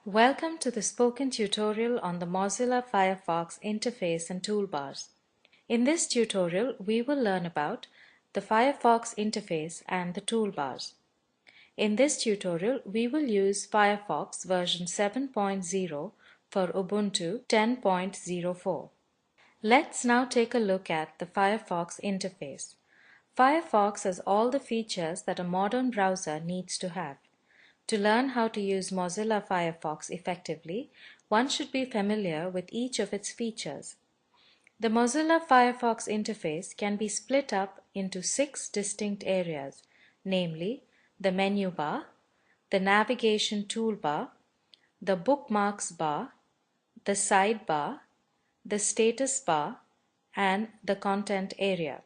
Welcome to the spoken tutorial on the Mozilla Firefox interface and toolbars. In this tutorial, we will learn about the Firefox interface and the toolbars. In this tutorial, we will use Firefox version 7.0 for Ubuntu 10.04. Let's now take a look at the Firefox interface. Firefox has all the features that a modern browser needs to have. To learn how to use Mozilla Firefox effectively, one should be familiar with each of its features. The Mozilla Firefox interface can be split up into 6 distinct areas, namely the menu bar, the navigation toolbar, the bookmarks bar, the sidebar, the status bar, and the content area.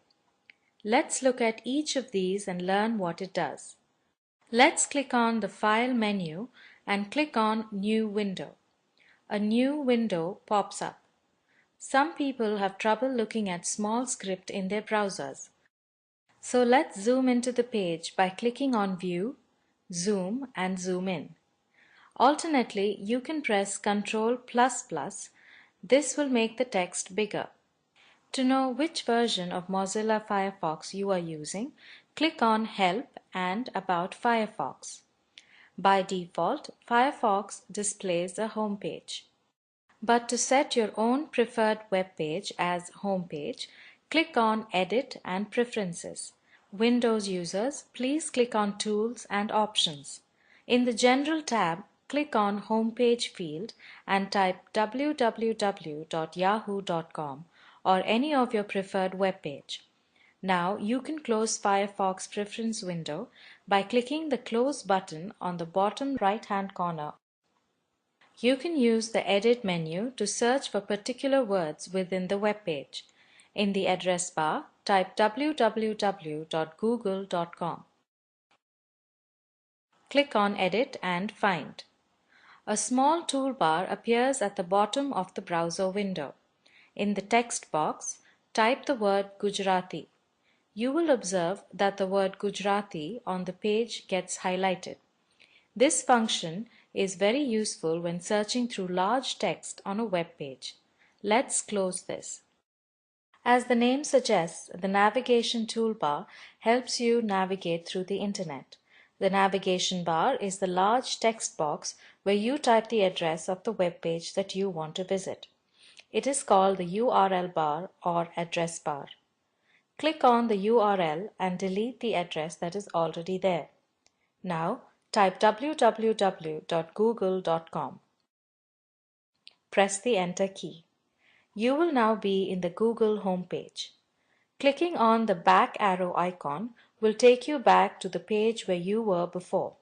Let's look at each of these and learn what it does. Let's click on the File menu and click on New Window. A new window pops up. Some people have trouble looking at small script in their browsers. So let's zoom into the page by clicking on View, Zoom and Zoom in. Alternately, you can press Ctrl++. This will make the text bigger. To know which version of Mozilla Firefox you are using, click on Help and About Firefox. By default, Firefox displays a home page. But to set your own preferred web page as home page, click on Edit and Preferences. Windows users, please click on Tools and Options. In the General tab, click on Homepage field and type www.yahoo.com or any of your preferred web page. Now you can close Firefox Preference window by clicking the Close button on the bottom right-hand corner. You can use the Edit menu to search for particular words within the web page. In the address bar, type www.google.com. Click on Edit and Find. A small toolbar appears at the bottom of the browser window. In the text box, type the word Gujarati. You will observe that the word Gujarati on the page gets highlighted. This function is very useful when searching through large text on a web page. Let's close this. As the name suggests, the navigation toolbar helps you navigate through the internet. The navigation bar is the large text box where you type the address of the web page that you want to visit. It is called the URL bar or address bar. Click on the URL and delete the address that is already there. Now type www.google.com. Press the Enter key. You will now be in the Google homepage. Clicking on the back arrow icon will take you back to the page where you were before.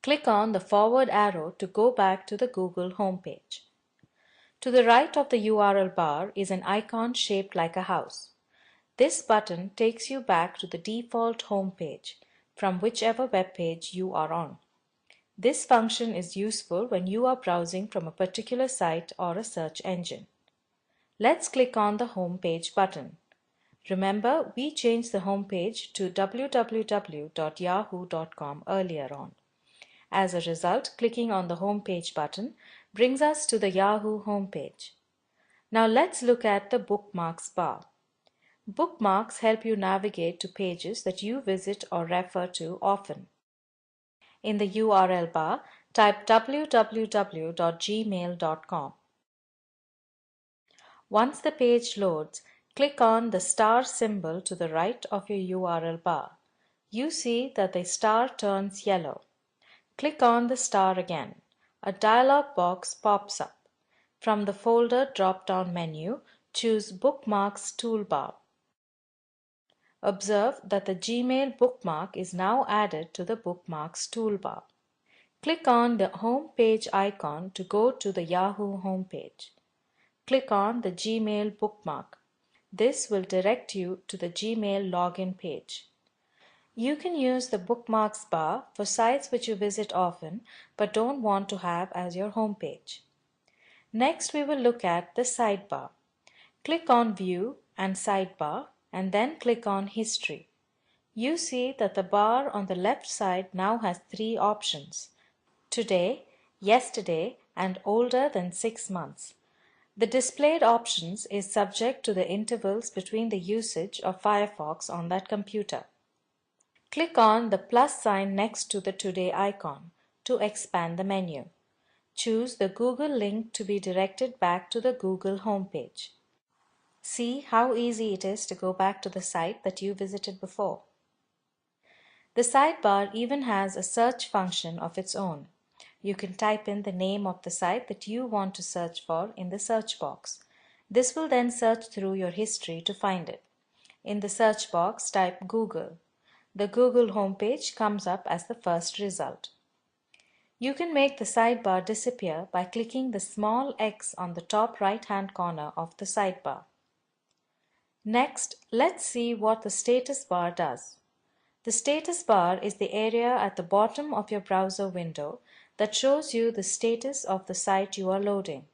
Click on the forward arrow to go back to the Google homepage. To the right of the URL bar is an icon shaped like a house. This button takes you back to the default home page from whichever web page you are on. This function is useful when you are browsing from a particular site or a search engine. Let's click on the Home Page button. Remember, we changed the home page to www.yahoo.com earlier on. As a result, clicking on the Home Page button brings us to the Yahoo homepage. Now let's look at the Bookmarks bar. Bookmarks help you navigate to pages that you visit or refer to often. In the URL bar, type www.gmail.com. Once the page loads, click on the star symbol to the right of your URL bar. You see that the star turns yellow. Click on the star again. A dialog box pops up. From the folder drop-down menu, choose Bookmarks toolbar. Observe that the Gmail bookmark is now added to the Bookmarks toolbar. Click on the Home Page icon to go to the Yahoo homepage. Click on the Gmail bookmark. This will direct you to the Gmail login page. You can use the Bookmarks bar for sites which you visit often but don't want to have as your home page. Next, we will look at the sidebar. Click on View and Sidebar and then click on History. You see that the bar on the left side now has 3 options. Today, yesterday, and older than 6 months. The displayed options is subject to the intervals between the usage of Firefox on that computer. Click on the plus sign next to the Today icon to expand the menu. Choose the Google link to be directed back to the Google homepage. See how easy it is to go back to the site that you visited before. The sidebar even has a search function of its own. You can type in the name of the site that you want to search for in the search box. This will then search through your history to find it. In the search box, type Google. The Google homepage comes up as the first result. You can make the sidebar disappear by clicking the small X on the top right-hand corner of the sidebar. Next, let's see what the status bar does. The status bar is the area at the bottom of your browser window that shows you the status of the site you are loading.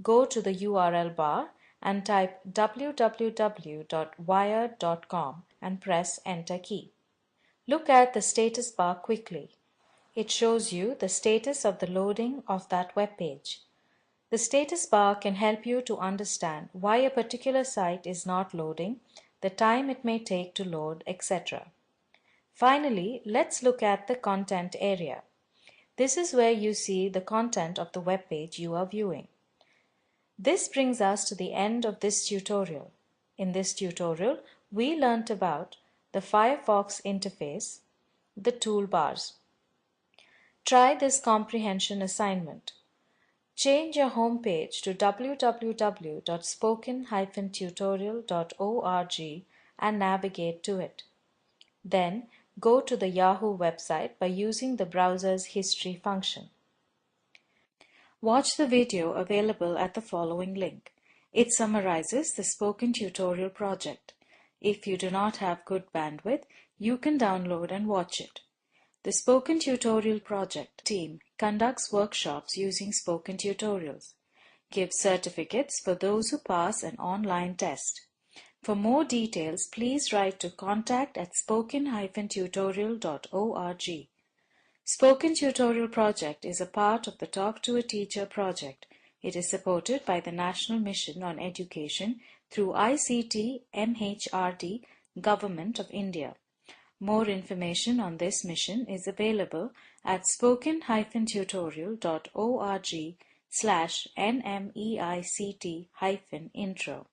Go to the URL bar and type www.wired.com and press Enter key. Look at the status bar quickly. It shows you the status of the loading of that web page. The status bar can help you to understand why a particular site is not loading, the time it may take to load, etc. Finally, let's look at the content area. This is where you see the content of the web page you are viewing. This brings us to the end of this tutorial. In this tutorial, we learnt about the Firefox interface, the toolbars. Try this comprehension assignment. Change your home page to www.spoken-tutorial.org and navigate to it. Then, go to the Yahoo website by using the browser's history function. Watch the video available at the following link. It summarizes the Spoken Tutorial project. If you do not have good bandwidth, you can download and watch it. The Spoken Tutorial project team conducts workshops using Spoken Tutorials, gives certificates for those who pass an online test. For more details, please write to contact@spoken-tutorial.org. Spoken Tutorial project is a part of the Talk to a Teacher project. It is supported by the National Mission on Education through ICT MHRD, Government of India. More information on this mission is available at spoken-tutorial.org/nmeict-intro.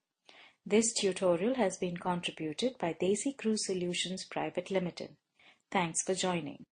This tutorial has been contributed by Desi Crew Solutions Private Limited. Thanks for joining.